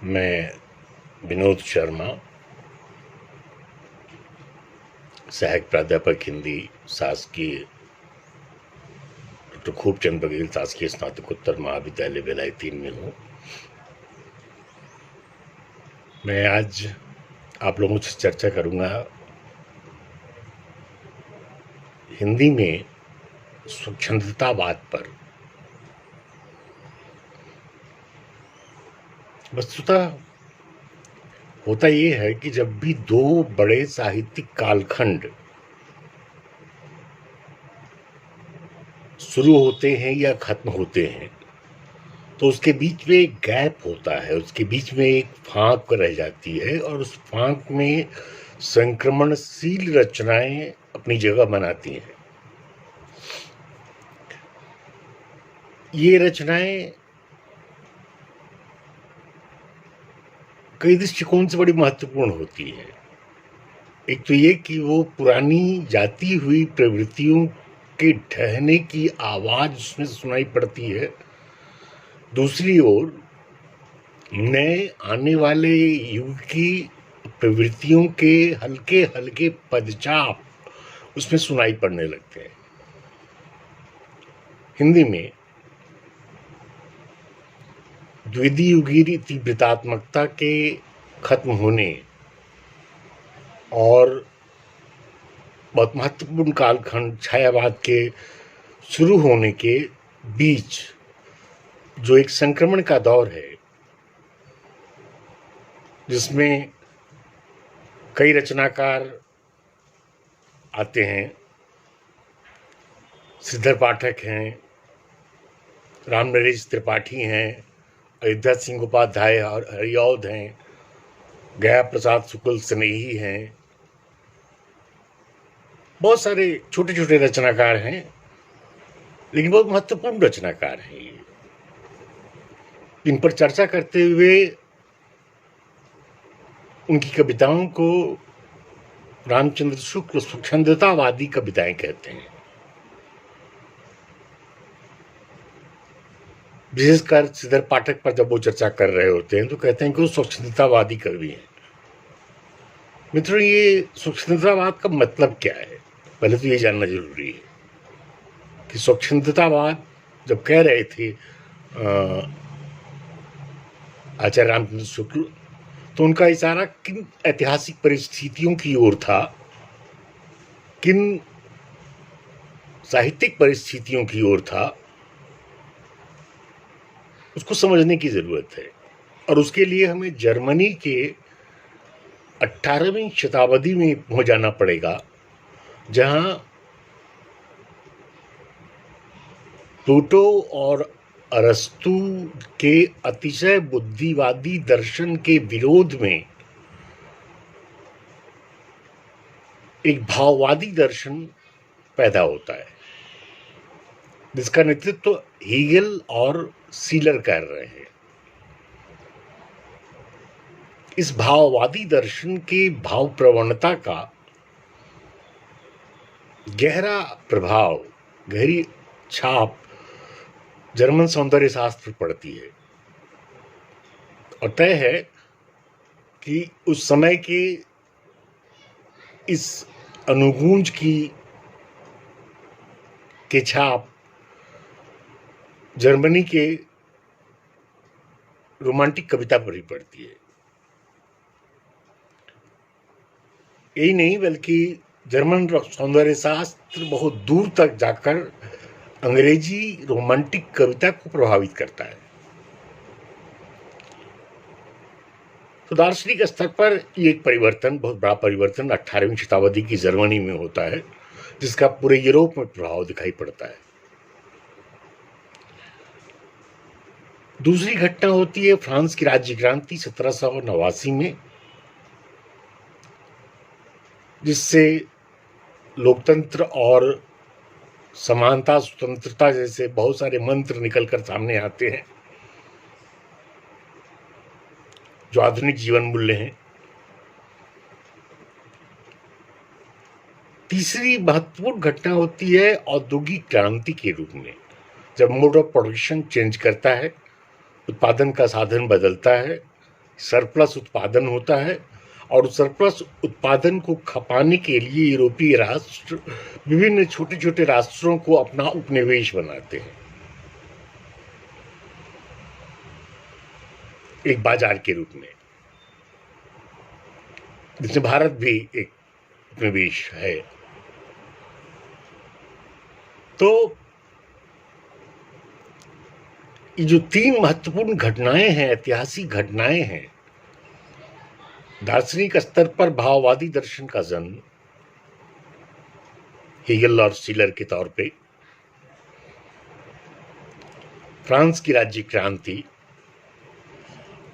मैं विनोद शर्मा, सहायक प्राध्यापक हिंदी, शासकीय डॉक्टर खूबचंद बघेल शासकीय स्नातकोत्तर महाविद्यालय भिलाई 3 में हूँ। मैं आज आप लोगों से चर्चा करूँगा हिंदी में स्वच्छंदतावाद पर। वस्तुतः होता ये है कि जब भी दो बड़े साहित्यिक कालखंड शुरू होते हैं या खत्म होते हैं तो उसके बीच में एक गैप होता है, उसके बीच में एक फांक रह जाती है और उस फांक में संक्रमणशील रचनाएं अपनी जगह बनाती हैं। ये रचनाएं कई दृष्टिकोण से बड़ी महत्वपूर्ण होती है। एक तो ये कि वो पुरानी जाती हुई प्रवृत्तियों के ढहने की आवाज उसमें सुनाई पड़ती है, दूसरी ओर नए आने वाले युग की प्रवृत्तियों के हल्के हल्के पदचाप उसमें सुनाई पड़ने लगते हैं। हिंदी में द्वितीयुगीय तीव्रतात्मकता के खत्म होने और बहुत महत्वपूर्ण कालखंड छायावाद के शुरू होने के बीच जो एक संक्रमण का दौर है, जिसमें कई रचनाकार आते हैं। श्रीधर पाठक हैं, रामनरेश त्रिपाठी हैं, अयोध्या सिंह उपाध्याय और हरिऔध हैं, गया प्रसाद शुक्ल स्नेही हैं, बहुत सारे छोटे छोटे रचनाकार हैं, लेकिन बहुत महत्वपूर्ण रचनाकार हैं। ये इन पर चर्चा करते हुए उनकी कविताओं को रामचंद्र शुक्ल स्वच्छंदतावादी कविताएं कहते हैं। विशेषकर श्रीधर पाठक पर जब वो चर्चा कर रहे होते हैं तो कहते हैं कि वो स्वच्छंदतावादी कवि हैं। मित्रों, ये स्वच्छंदतावाद का मतलब क्या है, पहले तो ये जानना जरूरी है कि स्वच्छंदतावाद जब कह रहे थे आचार्य रामचंद्र शुक्ल, तो उनका इशारा किन ऐतिहासिक परिस्थितियों की ओर था, किन साहित्यिक परिस्थितियों की ओर था, उसको समझने की जरूरत है। और उसके लिए हमें जर्मनी के 18वीं शताब्दी में पहुंच जाना पड़ेगा, जहां प्लूटो और अरस्तु के अतिशय बुद्धिवादी दर्शन के विरोध में एक भाववादी दर्शन पैदा होता है, जिसका नेतृत्व हीगेल और सीलर कर रहे हैं। इस भाववादी दर्शन के भाव प्रवणता का गहरा प्रभाव, गहरी छाप जर्मन सौंदर्य शास्त्र पड़ती है। और तय है कि उस समय के इस अनुगूंज के छाप जर्मनी के रोमांटिक कविता पर ही पड़ती है। यही नहीं, बल्कि जर्मन सौंदर्य शास्त्र बहुत दूर तक जाकर अंग्रेजी रोमांटिक कविता को प्रभावित करता है। तो दार्शनिक स्तर पर ये एक परिवर्तन, बहुत बड़ा परिवर्तन 18वीं शताब्दी की जर्मनी में होता है, जिसका पूरे यूरोप में प्रभाव दिखाई पड़ता है। दूसरी घटना होती है फ्रांस की राज्य क्रांति 1789 में, जिससे लोकतंत्र और समानता, स्वतंत्रता जैसे बहुत सारे मंत्र निकलकर सामने आते हैं, जो आधुनिक जीवन मूल्य हैं। तीसरी महत्वपूर्ण घटना होती है औद्योगिक क्रांति के रूप में, जब मोड ऑफ प्रोडक्शन चेंज करता है, उत्पादन का साधन बदलता है सरप्लस उत्पादन होता है और सरप्लस उत्पादन को खपाने के लिए यूरोपीय राष्ट्र विभिन्न छोटे छोटे राष्ट्रों को अपना उपनिवेश बनाते हैं, एक बाजार के रूप में, जिसमें भारत भी एक उपनिवेश है। तो ये जो तीन महत्वपूर्ण घटनाएं हैं, ऐतिहासिक घटनाएं हैं, दार्शनिक स्तर पर भाववादी दर्शन का जन्म हेगल और शिलर के तौर पे, फ्रांस की राज्य क्रांति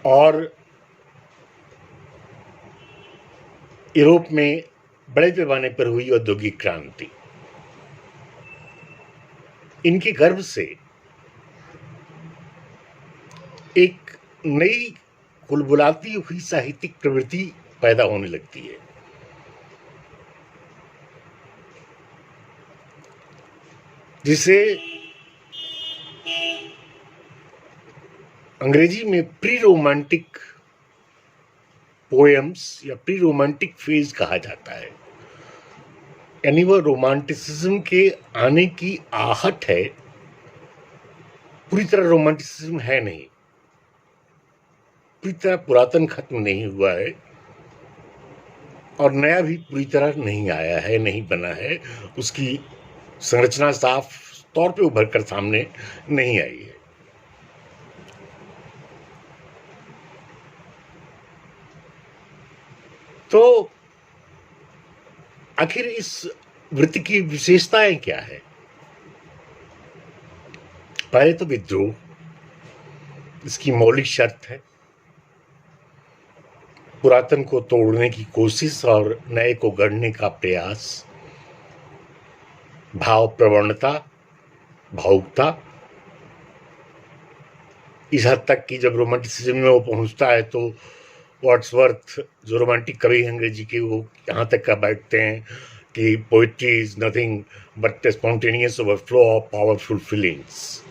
और यूरोप में बड़े पैमाने पर हुई औद्योगिक क्रांति, इनके गर्भ से एक नई कुलबुलाती हुई साहित्यिक प्रवृत्ति पैदा होने लगती है, जिसे अंग्रेजी में प्री रोमांटिक पोएम्स या प्री रोमांटिक फेज कहा जाता है। यानी वह रोमांटिसिज्म के आने की आहट है, पूरी तरह रोमांटिसिज्म है नहीं, पूरी तरह पुरातन खत्म नहीं हुआ है और नया भी पूरी तरह नहीं आया है, नहीं बना है, उसकी संरचना साफ तौर पे उभर कर सामने नहीं आई है। तो आखिर इस वृत्ति की विशेषताएं क्या है? पहले तो विद्रोह इसकी मौलिक शर्त है, पुरातन को तोड़ने की कोशिश और नए को गढ़ने का प्रयास, भाव प्रवणता, भावुकता, इस हद तक कि जब रोमांटिसिज्म में वो पहुंचता है तो वर्ड्सवर्थ जो रोमांटिक कवि हैं अंग्रेजी के, वो यहाँ तक का बैठते हैं कि poetry is nothing but spontaneous overflow of powerful feelings.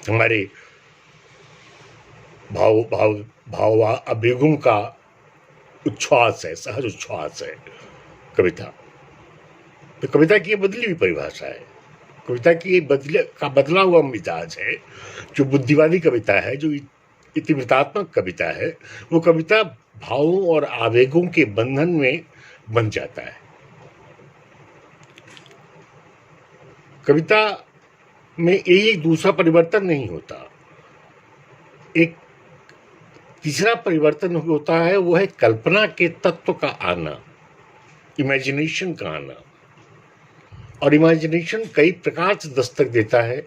हमारे भाव अभिगम का उच्छ्वास है, सहज उच्छ्वास है कविता। तो कविता की ये बदली हुई परिभाषा है, कविता की बदला हुआ मिजाज है। जो बुद्धिवादी कविता है, जो इतिवृत्तात्मक कविता है, वो कविता भावों और आवेगों के बंधन में बन जाता है। कविता में एक दूसरा परिवर्तन नहीं होता, एक तीसरा परिवर्तन होता है, वो है कल्पना के तत्व का आना, इमेजिनेशन का आना। और इमेजिनेशन कई प्रकार से दस्तक देता है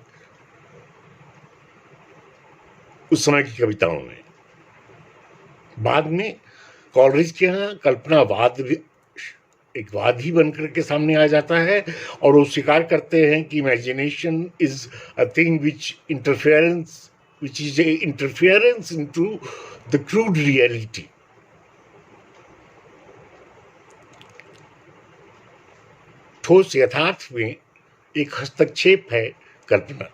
उस समय की कविताओं में। बाद में कॉलरिज के यहाँ कल्पनावाद भी एक वाद ही बनकर के सामने आ जाता है और वो स्वीकार करते हैं कि imagination is a thing which is a interference into the crude reality. ठोस यथार्थ में एक हस्तक्षेप है कल्पना।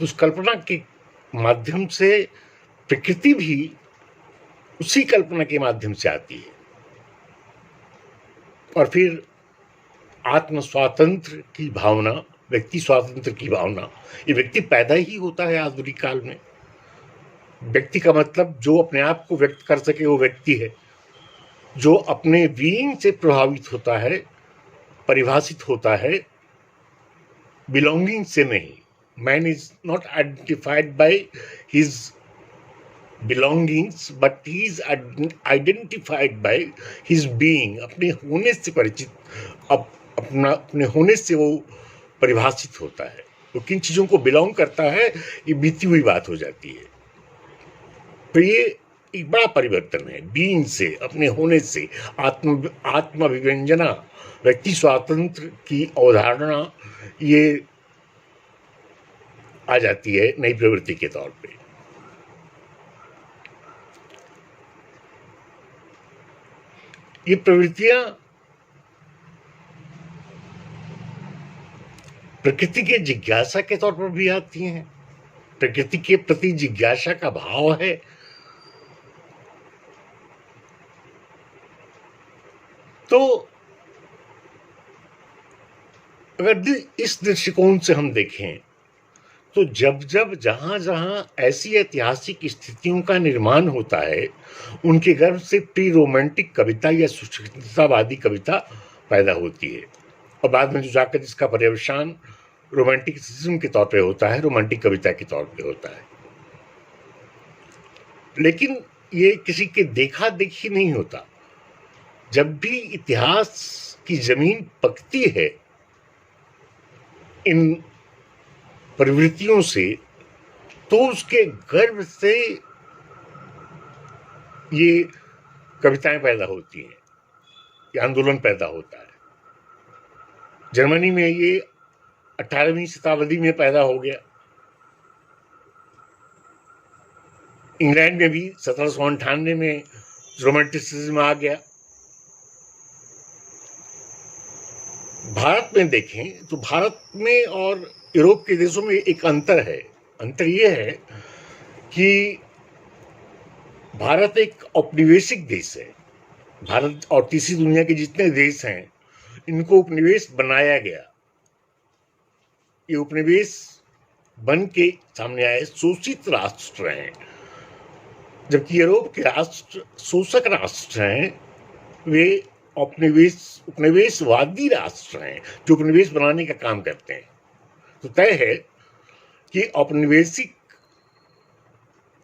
उस कल्पना के माध्यम से प्रकृति भी उसी कल्पना के माध्यम से आती है और फिर आत्म स्वातंत्र की भावना, व्यक्ति स्वातंत्र की भावना, ये व्यक्ति पैदा ही होता है आधुनिक काल में। व्यक्ति का मतलब जो अपने आप को व्यक्त कर सके वो व्यक्ति है, जो अपने बीइंग से प्रभावित होता है, परिभाषित होता है, बिलोंगिंग से नहीं। Man is not identified by his belongings but he is identified by his being. अपने होने से परिचित, अपने होने से वो परिभाषित होता है, वो किन चीजों को बिलोंग करता है, ये बीती हुई बात हो जाती है। तो ये एक बड़ा परिवर्तन है, बीइंग से, अपने होने से, आत्माभिव्यंजना, व्यक्ति स्वातंत्र की अवधारणा ये आ जाती है नई प्रवृत्ति के तौर पे। ये प्रवृत्तियां प्रकृति के जिज्ञासा के तौर पर भी आती हैं, प्रकृति के प्रति जिज्ञासा का भाव है। तो अगर इस दृष्टिकोण से हम देखें तो जब जब जहां जहां ऐसी ऐतिहासिक स्थितियों का निर्माण होता है, उनके गर्भ से प्री रोमांटिक कविता या सुचिंतावादी कविता पैदा होती है, और बाद में जो जाकर जिसका पर्यवसान रोमांटिसिज्म के तौर पे होता है, रोमांटिक कविता के तौर पे होता है। लेकिन ये किसी के देखा देखी नहीं होता। जब भी इतिहास की जमीन पकती है इन प्रवृत्तियों से, तो उसके गर्भ से ये कविताएं पैदा होती हैं, ये आंदोलन पैदा होता है। जर्मनी में ये 18वीं शताब्दी में पैदा हो गया, इंग्लैंड में भी 1798 में रोमांटिसिज्म आ गया। भारत में देखें तो भारत में और यूरोप के देशों में एक अंतर है। अंतर ये है कि भारत एक औपनिवेशिक देश है। भारत और तीसरी दुनिया के जितने देश हैं, इनको उपनिवेश बनाया गया। ये उपनिवेश बन के सामने आए शोषित राष्ट्र हैं, जबकि यूरोप के राष्ट्र शोषक राष्ट्र हैं। वे उपनिवेशवादी राष्ट्र हैं जो उपनिवेश बनाने का काम करते हैं। तो तय है कि औपनिवेशिक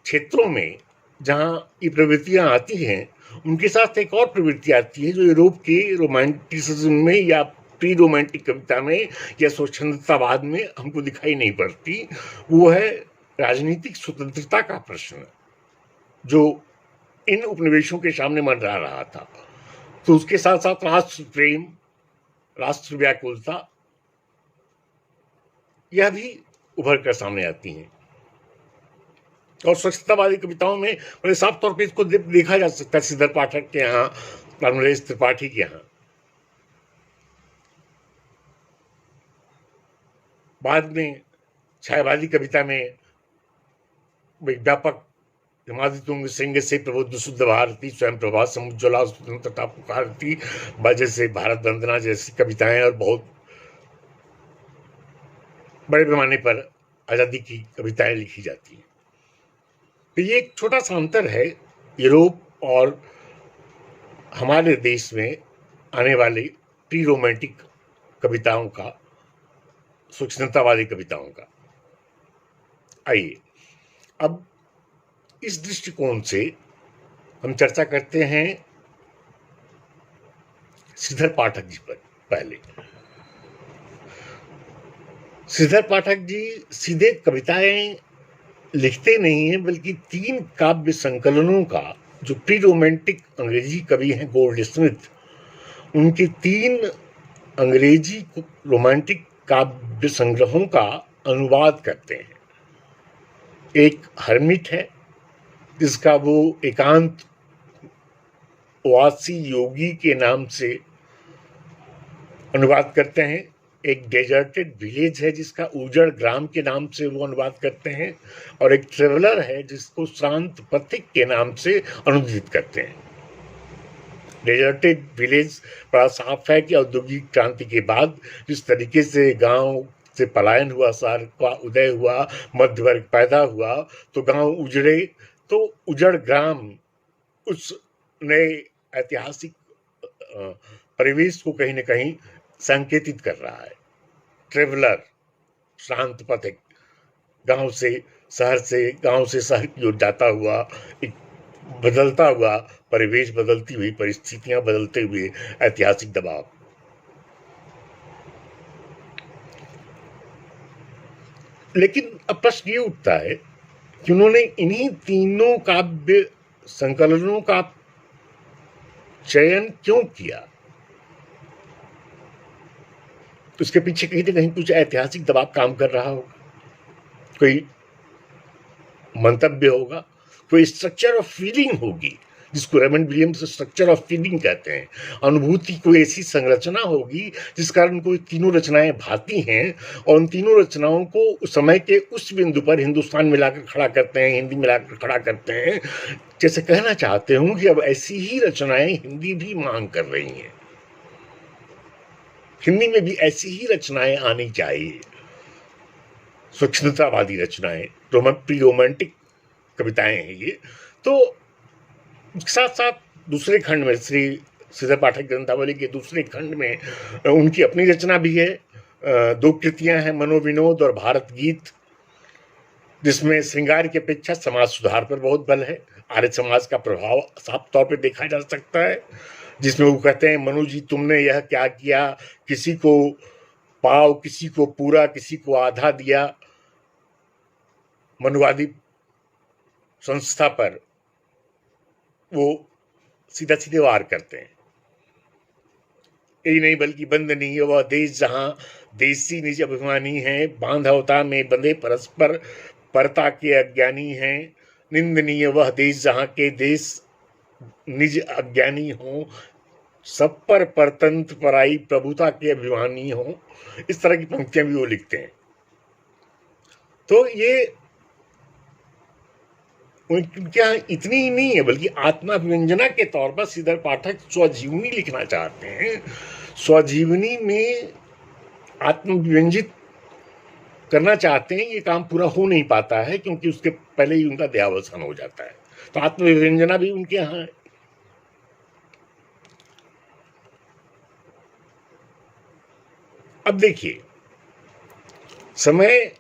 क्षेत्रों में जहां ये प्रवृत्तियां आती हैं, उनके साथ एक और प्रवृत्ति आती है जो यूरोप के रोमांटिसिज्म में या प्री रोमांटिक कविता में या स्वच्छंदतावाद में हमको दिखाई नहीं पड़ती। वो है राजनीतिक स्वतंत्रता का प्रश्न, जो इन उपनिवेशों के सामने मंडरा रहा था। तो उसके साथ साथ राष्ट्र प्रेम, राष्ट्र व्याकुलता, यह भी उभर कर सामने आती हैं। और स्वच्छतावादी कविताओं में बड़े साफ तौर पे इसको देखा जा सकता है श्रीधर पाठक के यहाँ, नरेश त्रिपाठी के यहाँ। बाद में छायावादी कविता में व्यापक हिमाद्रि तुंग सिंह से प्रबुद्ध शुद्ध भारती, स्वयं प्रभा समुज्ज्वला स्वतंत्रता पुकारती, वजह से भारत वंदना जैसी कविताएं और बहुत बड़े पैमाने पर आज़ादी की कविताएं लिखी जाती हैं। तो ये एक छोटा सा अंतर है यूरोप और हमारे देश में आने वाली प्री रोमांटिक कविताओं का, स्वच्छंदतावादी कविताओं का। आइए अब इस दृष्टिकोण से हम चर्चा करते हैं श्रीधर पाठक जी पर। पहले श्रीधर पाठक जी सीधे कविताएं लिखते नहीं हैं, बल्कि 3 काव्य संकलनों का, जो प्री रोमांटिक अंग्रेजी कवि हैं गोल्ड स्मिथ, उनके 3 अंग्रेजी रोमांटिक काव्य संग्रहों का अनुवाद करते हैं। एक हर्मिट है जिसका वो एकांत वासी योगी के नाम से अनुवाद करते हैं। एक डेजर्टेड विलेज है जिसका उजड़ ग्राम के नाम से वो अनुवाद करते हैं, और एक ट्रेवलर है जिसको शांत पथिक के नाम से अनुदित करते हैं। डेजर्टेड विलेज बड़ा साफ है कि औद्योगिक क्रांति के बाद जिस तरीके से गांव से पलायन हुआ, शहर का उदय हुआ, मध्य वर्ग पैदा हुआ, तो गांव उजड़े, तो उजड़ ग्राम उस नए ऐतिहासिक परिवेश को कहीं न कहीं संकेतित कर रहा है। ट्रेवलर, शांत पथिक, गांव से शहर की ओर जाता हुआ, एक बदलता हुआ परिवेश, बदलती हुई परिस्थितियां, बदलते हुए ऐतिहासिक दबाव। लेकिन अब प्रश्न ये उठता है कि उन्होंने इन्हीं तीनों काव्य संकलनों का चयन क्यों किया। तो इसके पीछे कहीं ना कहीं कुछ ऐतिहासिक दबाव काम कर रहा होगा, कोई मंतव्य होगा, कोई स्ट्रक्चर ऑफ फीलिंग होगी जिसको Raymond Williams structure of feeling कहते हैं। अनुभूति कोई ऐसी संरचना होगी जिस कारण कोई तीनों रचनाएं भाती हैं और उन तीनों रचनाओं को समय के उस बिंदु पर हिंदुस्तान में लाकर खड़ा करते हैं, हिंदी में लाकर खड़ा करते हैं। जैसे कहना चाहते हूं कि अब ऐसी ही रचनाएं हिंदी भी मांग कर रही हैं, हिंदी में भी ऐसी ही रचनाएं आनी चाहिए, स्वच्छंदतावादी रचनाएं, प्री रोमांटिक कविताएं हैं ये। तो साथ साथ दूसरे खंड में श्री श्रीधर पाठक ग्रंथावली के दूसरे खंड में उनकी अपनी रचना भी है। दो कृतियां हैं, मनोविनोद और भारत गीत, जिसमें श्रृंगार की अपेक्षा समाज सुधार पर बहुत बल है। आर्य समाज का प्रभाव साफ तौर पे देखा जा सकता है, जिसमें वो कहते हैं, मनु जी तुमने यह क्या किया, किसी को पाव, किसी को पूरा, किसी को आधा दिया। मनुवादी संस्था पर वो सीधा सीधे वार करते हैं। यही नहीं बल्कि बंदनीय वह देश जहां देसी निज अभिमानी हैं, बांधवता में बंधे परस्पर परता के अज्ञानी हैं। निंदनीय वह देश जहां के देश निज अज्ञानी हों, सब पर परतंत्र पराई प्रभुता के अभिमानी हों। इस तरह की पंक्तियां भी वो लिखते हैं। तो ये उनके यहाँ इतनी ही नहीं है, बल्कि आत्माभिव्यंजना के तौर पर श्रीधर पाठक स्वजीवनी लिखना चाहते हैं। स्वजीवनी में आत्मव्यंजित करना चाहते हैं। ये काम पूरा हो नहीं पाता है क्योंकि उसके पहले ही उनका देहावसान हो जाता है। तो आत्मव्यंजना भी उनके यहाँ है। अब देखिए, समय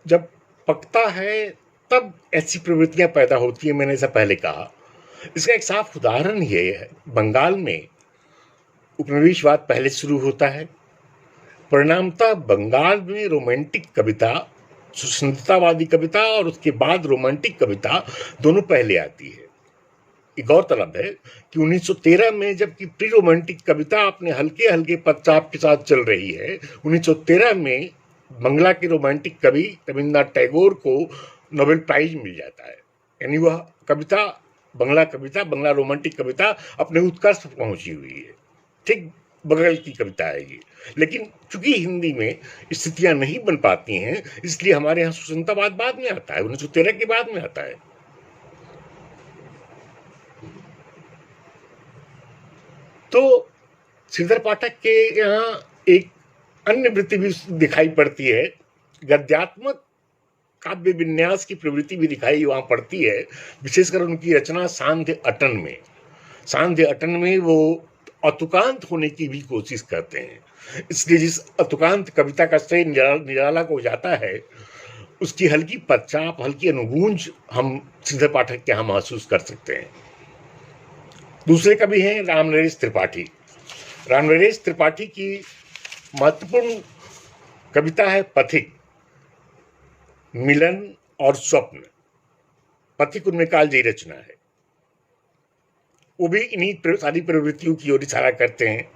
जब पकता है तब ऐसी प्रवृत्तियां पैदा होती है। मैंने ऐसा पहले कहा। इसका एक साफ उदाहरण ये है, बंगाल में उपनिवेशवाद पहले शुरू होता है। परिणामतः बंगाल में रोमांटिक कविता, स्वतंत्रतावादी कविता और उसके बाद रोमांटिक कविता दोनों पहले आती है। एक गौरतलब है कि 1913 में जबकि प्री रोमांटिक कविता अपने हल्के हल्के पदचाप के साथ चल रही है, 1913 में बंगला के रोमांटिक कवि रविन्द्रनाथ टैगोर को नोबेल प्राइज मिल जाता है। यानी वह कविता, बंगला रोमांटिक कविता अपने उत्कर्ष पर पहुंची हुई है। ठीक बगल की कविता है ये। लेकिन चूंकि हिंदी में स्थितियां नहीं बन पाती हैं, इसलिए हमारे यहाँ स्वतंत्रतावाद बाद में आता है, 1913 के बाद में आता है। तो श्रीधर पाठक के यहाँ एक अन्य वृत्ति भी दिखाई पड़ती है, गद्यात्मक काव्य विन्यास की प्रवृत्ति भी दिखाई वहां पड़ती है। विशेषकर उनकी रचना सांध्य अटन में वो अतुकांत होने की भी कोशिश करते हैं। इसलिए जिस अतुकांत कविता का श्रेय निराला को जाता है, उसकी हल्की पदचाप, हल्की अनुगूंज हम श्रीधर पाठक के यहाँ महसूस कर सकते हैं। दूसरे कवि हैं रामनरेश त्रिपाठी। रामनरेश त्रिपाठी की महत्वपूर्ण कविता है पथिक, मिलन और स्वप्न। पथिक उनमें कालजयी रचना है। वो भी इन्हीं सारी प्रवृत्तियों की ओर इशारा करते हैं।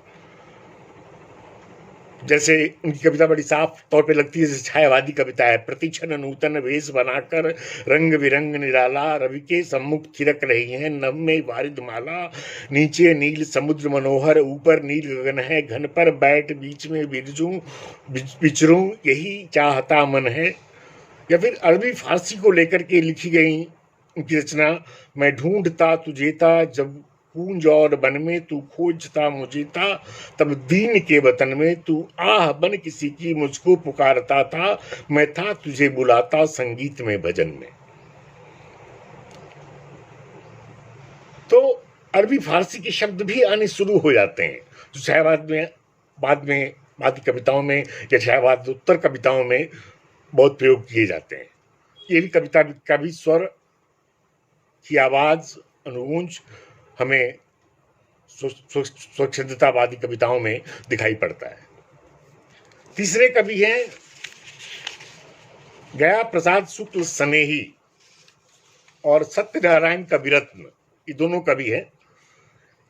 जैसे उनकी कविता बड़ी साफ तौर पे लगती है, जैसे छायावादी कविता है। प्रतिक्षण नूतन वेश बनाकर रंग बिरंग निराला, रवि के सम्मुख थिरक रही है नभ में वारिद माला। नीचे नील समुद्र मनोहर, ऊपर नील गगन है, घन पर बैठ बीच में विचरूं यही चाहता मन है। या फिर अरबी फारसी को लेकर के लिखी गई उनकी रचना, मैं ढूंढता तुझेता जब कूंज और बन में, तू खोजता मुझेता तब दीन के वतन में, तू आह बन किसी की मुझको पुकारता था, मैं था तुझे बुलाता संगीत में भजन में। तो अरबी फारसी के शब्द भी आने शुरू हो जाते हैं, जो छायावाद में बाद की कविताओं में या छायावाद उत्तर कविताओं में बहुत प्रयोग किए जाते हैं। ये भी कविता का भी स्वर की आवाज, अनुगूंज हमें स्वच्छंदतावादी कविताओं में दिखाई पड़ता है। तीसरे कवि हैं गया प्रसाद शुक्ल स्नेही और सत्यनारायण कविरत्न। ये दोनों कवि हैं।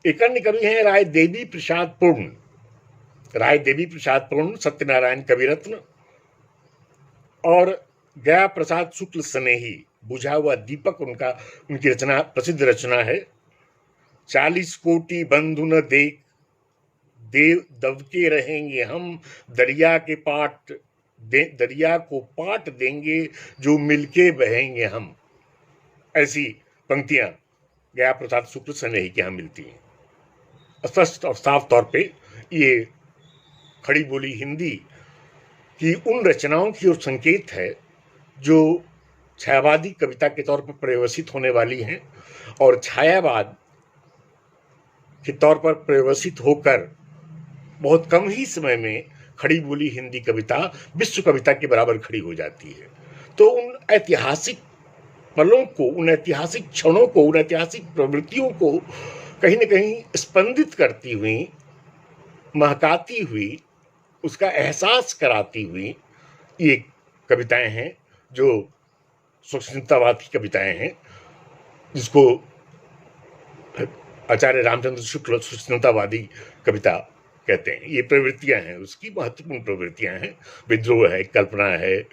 एक अन्य कवि हैं राय देवी प्रसाद पूर्ण, सत्यनारायण कविरत्न और गया प्रसाद शुक्ल स्नेही। बुझा हुआ दीपक उनकी रचना, प्रसिद्ध रचना है। 40 कोटि बंधु न देख, देव दबके रहेंगे हम, दरिया को पाट देंगे, जो मिलके बहेंगे हम। ऐसी पंक्तियां गया प्रसाद शुक्ल स्नेही के यहाँ मिलती हैं। स्पष्ट और साफ तौर पे ये खड़ी बोली हिंदी की उन रचनाओं की ओर संकेत है जो छायावादी कविता के तौर पर पर्यवसित होने वाली हैं, और छायावाद के तौर पर पर्यवसित होकर बहुत कम ही समय में खड़ी बोली हिंदी कविता विश्व कविता के बराबर खड़ी हो जाती है। तो उन ऐतिहासिक पलों को, उन ऐतिहासिक क्षणों को, उन ऐतिहासिक प्रवृत्तियों को कहीं न कहीं स्पंदित करती हुई, महकाती हुई, उसका एहसास कराती हुई ये कविताएं हैं जो स्वतंत्रतावाद की कविताएं हैं, जिसको आचार्य रामचंद्र शुक्ल स्वतंत्रतावादी कविता कहते हैं। ये प्रवृत्तियां हैं, उसकी महत्वपूर्ण प्रवृत्तियां हैं। विद्रोह है, कल्पना है,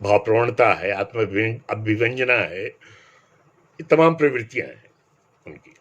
भाव प्रवणता है, अभिव्यंजना है, ये तमाम प्रवृत्तियां हैं उनकी।